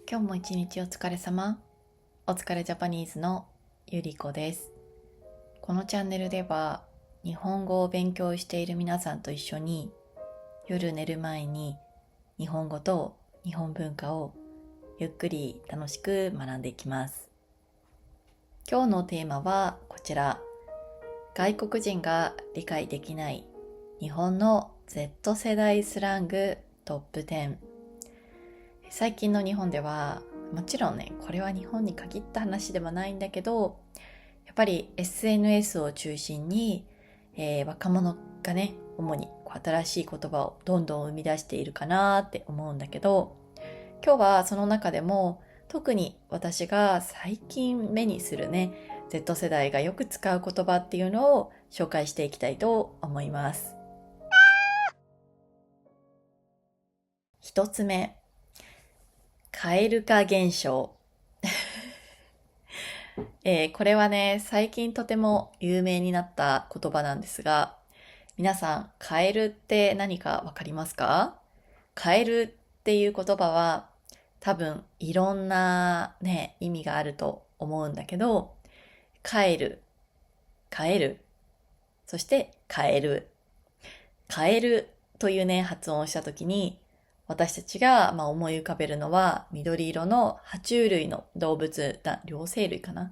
今日も一日お疲れ様。お疲れジャパニーズのゆりこです。このチャンネルでは日本語を勉強している皆さんと一緒に夜寝る前に日本語と日本文化をゆっくり楽しく学んでいきます。今日のテーマはこちら。外国人が理解できない日本の Z 世代スラングトップ10。最近の日本ではもちろんね、これは日本に限った話ではないんだけど、やっぱり SNS を中心に、若者がね、主に新しい言葉をどんどん生み出しているかなって思うんだけど、今日はその中でも特に私が最近目にするね、Z 世代がよく使う言葉っていうのを紹介していきたいと思います。一つ目、蛙化現象。これはね、最近とても有名になった言葉なんですが、皆さん、カエルって何かわかりますか？カエルっていう言葉は多分いろんなね、意味があると思うんだけど、カエル、カエル、そしてカエル。カエルというね、発音をしたときに、私たちが思い浮かべるのは緑色の爬虫類の動物だ、両生類かな。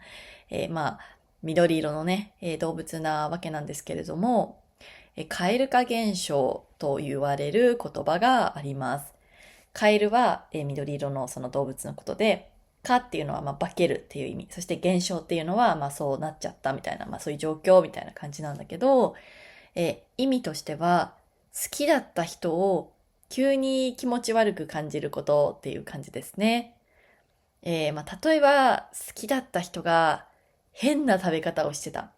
緑色のね、動物なわけなんですけれども、蛙化現象と言われる言葉があります。カエルは、緑色のその動物のことで、化っていうのは化けるっていう意味、そして現象っていうのはそうなっちゃったみたいな、そういう状況みたいな感じなんだけど、意味としては好きだった人を急に気持ち悪く感じることっていう感じですね。例えば好きだった人が変な食べ方をしてた。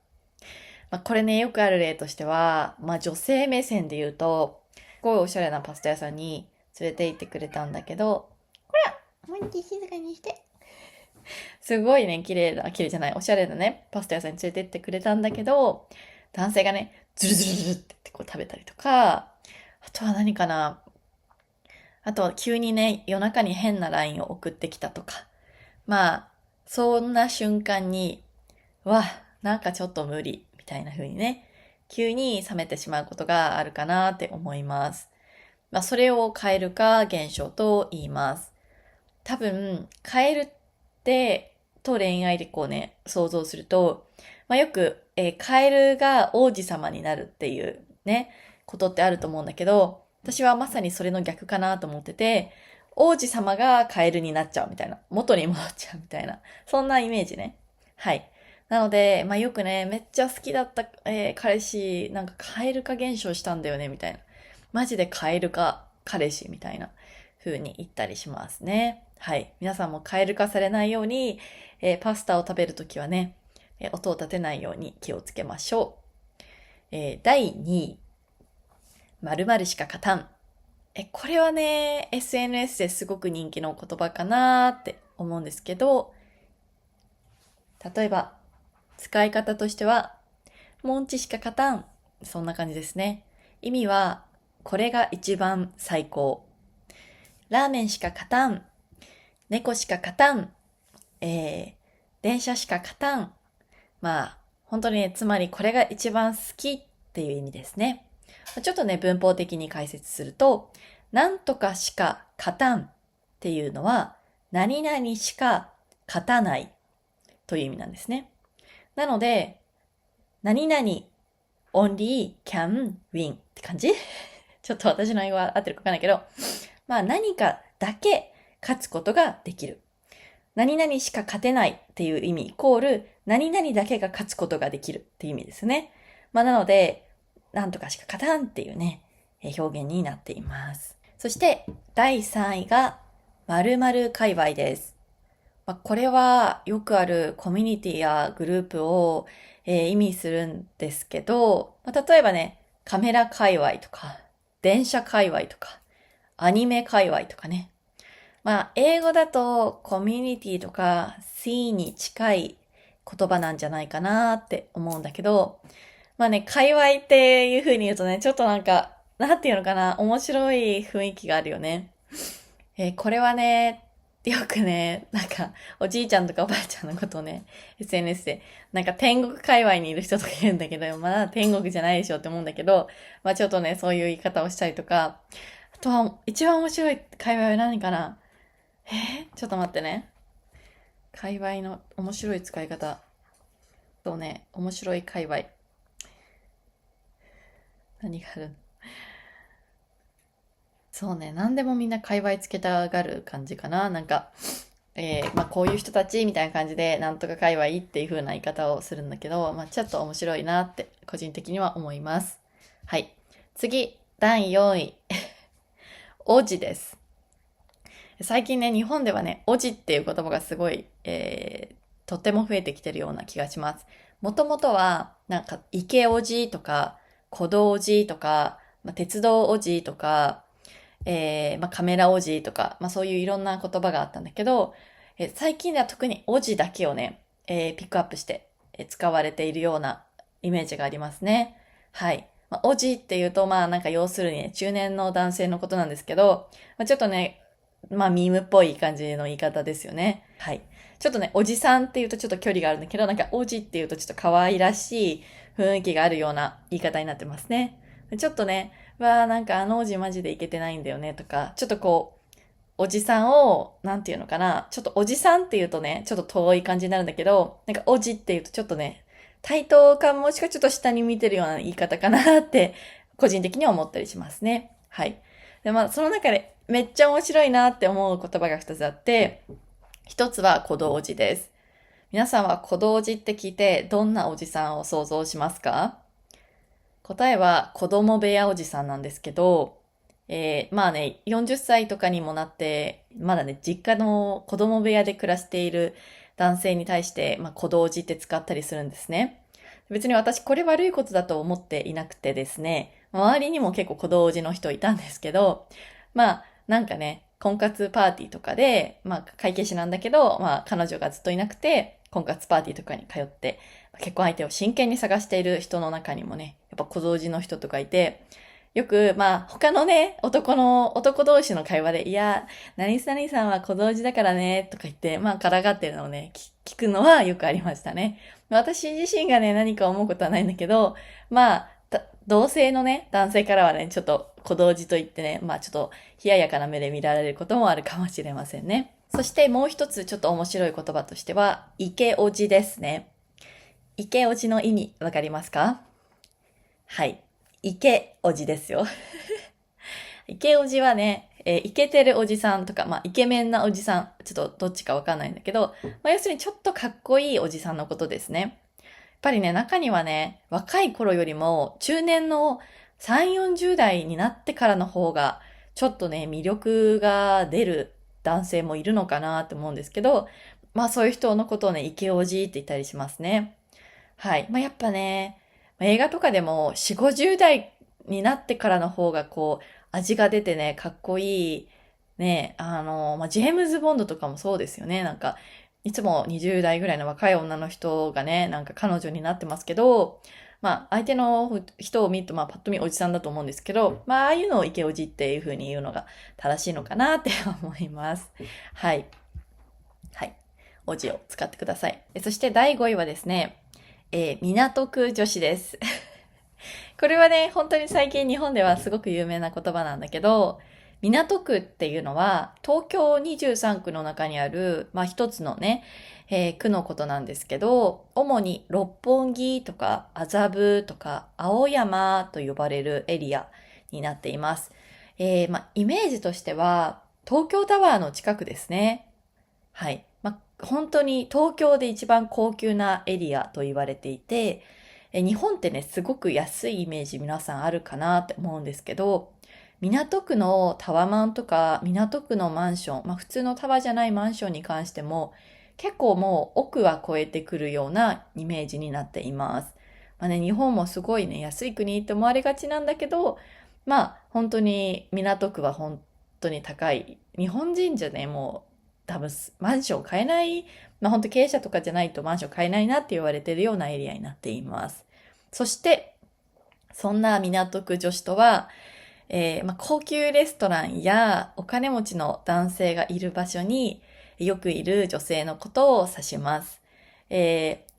これね、よくある例としては、女性目線で言うと、すごいおしゃれなパスタ屋さんに連れて行ってくれたんだけど、こら、もう静かにして。すごいね、綺麗じゃない、おしゃれなね、パスタ屋さんに連れて行ってくれたんだけど、男性がね、ズルズルズルって言ってこう食べたりとか、あとは何かな、あとは急にね、夜中に変な LINE を送ってきたとか、そんな瞬間に、なんかちょっと無理、みたいな風にね、急に冷めてしまうことがあるかなって思います。それを蛙化現象と言います。多分、カエルってと恋愛でこうね、想像すると、よく、カエルが王子様になるっていうね、ことってあると思うんだけど、私はまさにそれの逆かなと思ってて、王子様がカエルになっちゃうみたいな、元に戻っちゃうみたいな、そんなイメージね。はい。なので、よくね、めっちゃ好きだった、彼氏、なんかカエル化現象したんだよね、みたいな。マジでカエル化彼氏みたいな風に言ったりしますね。はい。皆さんもカエル化されないように、パスタを食べるときはね、音を立てないように気をつけましょう。第2位、〇〇しか勝たん。これはね、SNS ですごく人気の言葉かなって思うんですけど、例えば、使い方としては、モンチしか勝たん。そんな感じですね。意味は、これが一番最高。ラーメンしか勝たん。猫しか勝たん。電車しか勝たん。本当にね、つまりこれが一番好きっていう意味ですね。ちょっとね、文法的に解説すると、なんとかしか勝たんっていうのは、何々しか勝たないという意味なんですね。なので、何々 only can win って感じちょっと私の英語は合ってるかわかんないけど、何かだけ勝つことができる。何々しか勝てないっていう意味イコール、何々だけが勝つことができるっていう意味ですね。なので、なんとかしか勝たんっていうね、表現になっています。そして、第3位が、〇〇界隈です。これはよくあるコミュニティやグループを、意味するんですけど、例えばね、カメラ界隈とか、電車界隈とか、アニメ界隈とかね。英語だとコミュニティとか C に近い言葉なんじゃないかなって思うんだけど、界隈っていう風に言うとね、ちょっとなんていうのかな、面白い雰囲気があるよね。これはね、よくね、なんか、おじいちゃんとかおばあちゃんのことをね、SNS で、なんか天国界隈にいる人とか言うんだけど、まだ天国じゃないでしょって思うんだけど、まあちょっとね、そういう言い方をしたりとか、あとは、一番面白い界隈は何かな。ちょっと待ってね。界隈の面白い使い方。そうね、面白い界隈。何がある。そうね、何でもみんな界隈つけたがる感じかな。なんか、まあこういう人たちみたいな感じで、なんとか界隈っていう風な言い方をするんだけど、まあちょっと面白いなって個人的には思います。はい。次、第4位。おじです。最近ね、日本ではね、おじっていう言葉がすごい、とっても増えてきてるような気がします。もともとは、なんか、池おじとか、古道おじとか、まあ、鉄道おじとか、まあ、カメラおじとか、まあ、そういういろんな言葉があったんだけど、最近では特におじだけをね、ピックアップして、使われているようなイメージがありますね。はい。まあ、おじっていうと、まあなんか要するにね、中年の男性のことなんですけど、まあ、ちょっとね、まあミームっぽい感じの言い方ですよね。はい。ちょっとね、おじさんっていうとちょっと距離があるんだけど、なんかおじっていうとちょっと可愛らしい雰囲気があるような言い方になってますね。ちょっとね、なんかあのおじマジでいけてないんだよねとか、ちょっとこう、おじさんを、なんていうのかな、ちょっとおじさんっていうとね、ちょっと遠い感じになるんだけど、なんかおじっていうとちょっとね、対等感もしくはちょっと下に見てるような言い方かなって、個人的には思ったりしますね。はい。で、まあ、その中でめっちゃ面白いなって思う言葉が2つあって、1つは小道おじです。皆さんは小道おじって聞いてどんなおじさんを想像しますか？答えは子供部屋おじさんなんですけど、まあね、40歳とかにもなって、まだね、実家の子供部屋で暮らしている男性に対して、まあ、子供おじって使ったりするんですね。別に私これ悪いことだと思っていなくてですね、周りにも結構子供おじの人いたんですけど、まあ、なんかね、婚活パーティーとかで、まあ、会計士なんだけど、まあ、彼女がずっといなくて、婚活パーティーとかに通って、結婚相手を真剣に探している人の中にもね、やっぱ小僧じの人とかいて、よく、まあ、他のね、男同士の会話で、いや、何々さんは小僧じだからね、とか言って、まあ、からがってるのをね、聞くのはよくありましたね。私自身がね、何か思うことはないんだけど、まあ、同性のね、男性からはね、ちょっと小道寺と言ってね、まあちょっと冷ややかな目で見られることもあるかもしれませんね。そしてもう一つちょっと面白い言葉としては、イケオジですね。イケオジの意味わかりますか？はい。イケオジですよ。イケオジはね、イケてるおじさんとか、まあイケメンなおじさん、ちょっとどっちかわかんないんだけど、まあ要するにちょっとかっこいいおじさんのことですね。やっぱりね、中にはね、若い頃よりも中年の3、40代になってからの方が、ちょっとね、魅力が出る男性もいるのかなって思うんですけど、まあそういう人のことをね、イケオジって言ったりしますね。はい。まあやっぱね、映画とかでも4、50代になってからの方がこう、味が出てね、かっこいい、ね、まあジェームズ・ボンドとかもそうですよね。なんか、いつも20代ぐらいの若い女の人がね、なんか彼女になってますけど、まあ相手の人を見ると、まあパッと見おじさんだと思うんですけど、まあああいうのをイケオジっていう風に言うのが正しいのかなって思います。はい。はい。おじを使ってください。そして第5位はですね、港区女子です。これはね、本当に最近日本ではすごく有名な言葉なんだけど、港区っていうのは東京23区の中にある、まあ一つのね、区のことなんですけど、主に六本木とか麻布とか青山と呼ばれるエリアになっています。まあイメージとしては東京タワーの近くですね。はい。まあ、本当に東京で一番高級なエリアと言われていて、日本ってね、すごく安いイメージ皆さんあるかなって思うんですけど、港区のタワマンとか港区のマンション、まあ普通のタワーじゃないマンションに関しても結構もう奥は超えてくるようなイメージになっています。まあね、日本もすごいね、安い国って思われがちなんだけど、まあ本当に港区は本当に高い。日本人じゃね、もう多分マンション買えない、まあ本当経営者とかじゃないとマンション買えないなって言われてるようなエリアになっています。そして、そんな港区女子とは、まあ、高級レストランやお金持ちの男性がいる場所に、よくいる女性のことを指します。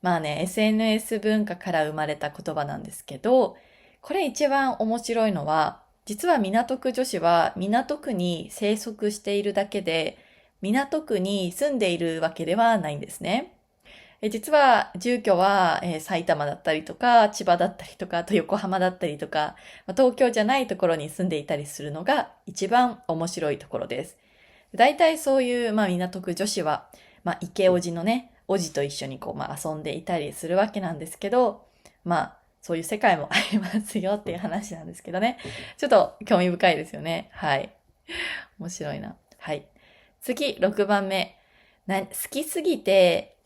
まあね、SNS 文化から生まれた言葉なんですけど、これ一番面白いのは、実は港区女子は港区に生息しているだけで、港区に住んでいるわけではないんですね。実は住居は、埼玉だったりとか、千葉だったりとか、あと横浜だったりとか、東京じゃないところに住んでいたりするのが一番面白いところです。大体そういう、港区女子は、池おじのね、おじと一緒に遊んでいたりするわけなんですけど、そういう世界もありますよっていう話なんですけどね。ちょっと興味深いですよね。はい。面白いな。はい。次、6番目。好きすぎて、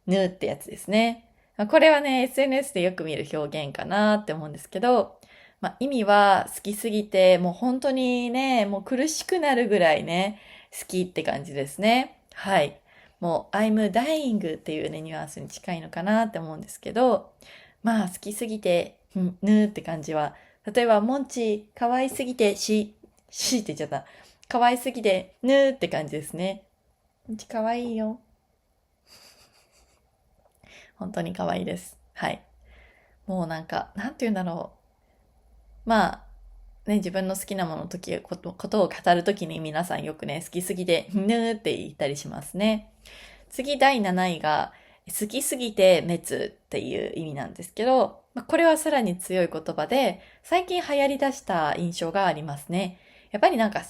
ぬってやつですね。これはね、SNS でよく見る表現かなって思うんですけど、意味は好きすぎて、もう本当にね、もう苦しくなるぐらいね、好きって感じですね。はい。もう、I'm dying っていうね、ニュアンスに近いのかなって思うんですけど、好きすぎて、ぬって感じは、例えば、モンチ、可愛すぎて、しって言っちゃった。可愛すぎて、ぬって感じですね。モンチ可愛いよ。本当に可愛いです。はい。もうなんか、なんて言うんだろう。自分の好きなもののことを語るときに皆さんよくね、好きすぎて、ぬーって言ったりしますね。次、第7位が、好きすぎて滅っていう意味なんですけど、これはさらに強い言葉で、最近流行り出した印象がありますね。やっぱりなんか、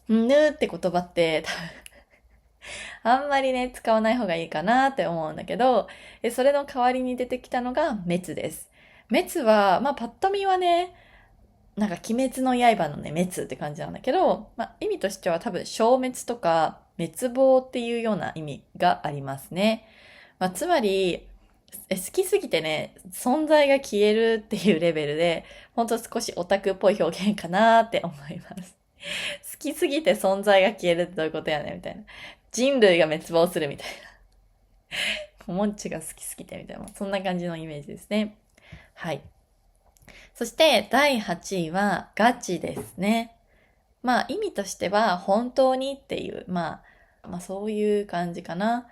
ぬーって言葉ってあんまりね、使わない方がいいかなって思うんだけど、それの代わりに出てきたのが滅です。滅は、パッと見はね、なんか鬼滅の刃のね、滅って感じなんだけど、意味としては多分消滅とか滅亡っていうような意味がありますね。つまり、好きすぎてね、存在が消えるっていうレベルで、ほんと少しオタクっぽい表現かなって思います。好きすぎて存在が消えるってどういうことやねんみたいな。人類が滅亡するみたいな。モンチが好きすぎてみたいな。そんな感じのイメージですね。はい。そして第8位はガチですね。意味としては本当にっていう、そういう感じかな。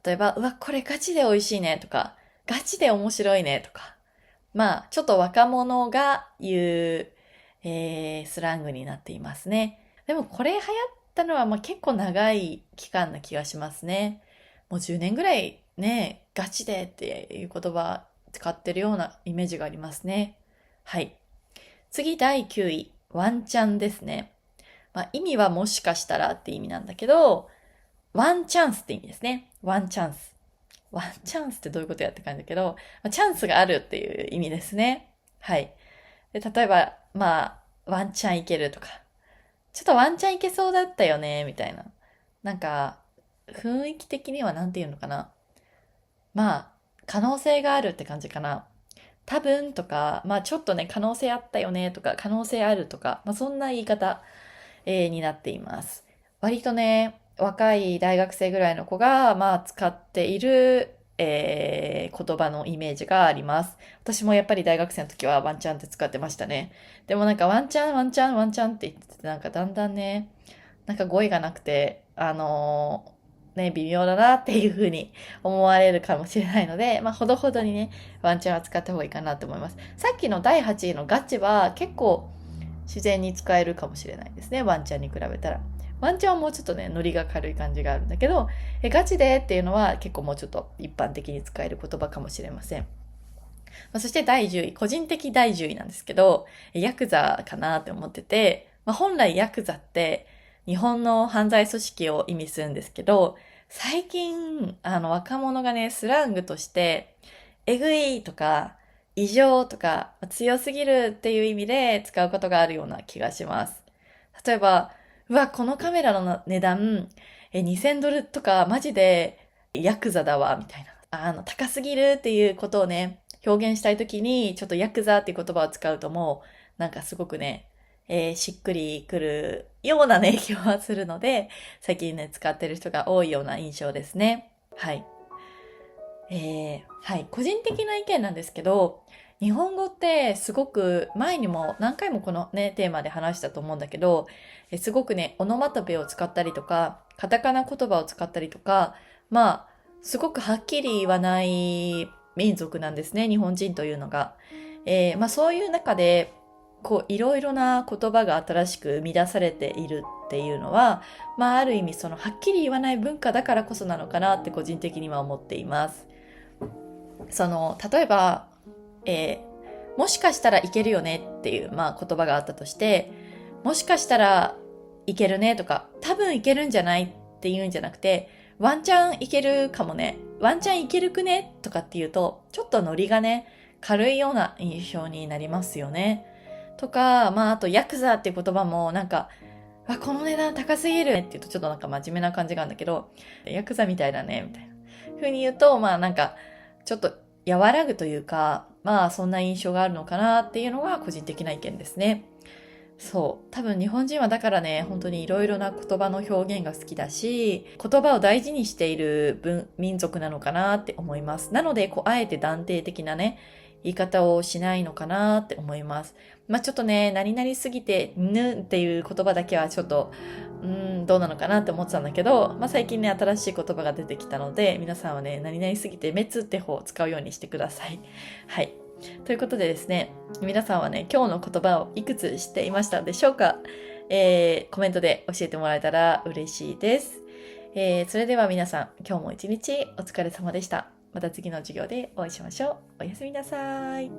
例えば、うわ、これガチで美味しいねとか、ガチで面白いねとか。ちょっと若者が言う、スラングになっていますね。でもこれ流行ったのは結構長い期間な気がしますね。もう10年ぐらいね、ガチでっていう言葉使ってるようなイメージがありますね。はい。次第9位、ワンチャンですね。意味はもしかしたらって意味なんだけど、ワンチャンスって意味ですね。ワンチャンス。ワンチャンスってどういうことやって感じだけど、チャンスがあるっていう意味ですね。はい。で、例えば、ワンチャンいけるとか、ちょっとワンチャンいけそうだったよね、みたいな。なんか、雰囲気的にはなんて言うのかな。可能性があるって感じかな。多分とか、ちょっとね、可能性あったよねとか、可能性あるとか、そんな言い方、になっています。割とね、若い大学生ぐらいの子が、使っている、言葉のイメージがあります。私もやっぱり大学生の時はワンチャンって使ってましたね。でもなんかワンチャン、ワンチャン、ワンチャンって言ってて、なんかだんだんね、なんか語彙がなくて、微妙だなっていう風に思われるかもしれないので、ほどほどにね、ワンチャンは使った方がいいかなと思います。さっきの第8位のガチは結構自然に使えるかもしれないですね。ワンチャンに比べたら。ワンチャンはもうちょっとね、ノリが軽い感じがあるんだけど、ガチでっていうのは結構もうちょっと一般的に使える言葉かもしれません。そして第10位、個人的第10位なんですけど、ヤクザかなって思ってて、本来ヤクザって日本の犯罪組織を意味するんですけど、最近、若者がね、スラングとして、えぐいとか、異常とか、強すぎるっていう意味で使うことがあるような気がします。例えば、うわ、このカメラの値段、2000ドルとか、マジでヤクザだわ、みたいな。高すぎるっていうことをね、表現したいときに、ちょっとヤクザっていう言葉を使うともう、なんかすごくね、しっくりくるようなね、気はするので、最近ね、使ってる人が多いような印象ですね。はい。はい。個人的な意見なんですけど、日本語ってすごく前にも何回もこのね、テーマで話したと思うんだけど、すごくね、オノマトペを使ったりとか、カタカナ言葉を使ったりとか、すごくはっきり言わない民族なんですね、日本人というのが。そういう中で、いろいろな言葉が新しく生み出されているっていうのは、ある意味はっきり言わない文化だからこそなのかなって個人的には思っています。例えば、もしかしたらいけるよねっていう、言葉があったとして、もしかしたらいけるねとか、多分いけるんじゃないっていうんじゃなくて、ワンチャンいけるかもね、ワンチャンいけるくねとかっていうと、ちょっとノリがね、軽いような印象になりますよね。とか、あとヤクザっていう言葉もこの値段高すぎるねって言うとちょっと真面目な感じがあるんだけど、ヤクザみたいだね、みたいな風に言うと、ちょっと和らぐというか、そんな印象があるのかなっていうのが個人的な意見ですね。そう。多分日本人はだからね、本当にいろいろな言葉の表現が好きだし、言葉を大事にしている民族なのかなって思います。なので、あえて断定的なね、言い方をしないのかなって思います。ちょっとね、何々すぎて、っていう言葉だけはちょっと、どうなのかなって思ってたんだけど、最近ね、新しい言葉が出てきたので、皆さんはね、何々すぎて滅って方を使うようにしてください。はい。ということでですね、皆さんはね、今日の言葉をいくつ知っていましたでしょうか？コメントで教えてもらえたら嬉しいです。それでは皆さん、今日も一日お疲れ様でした。また次の授業でお会いしましょう。おやすみなさい。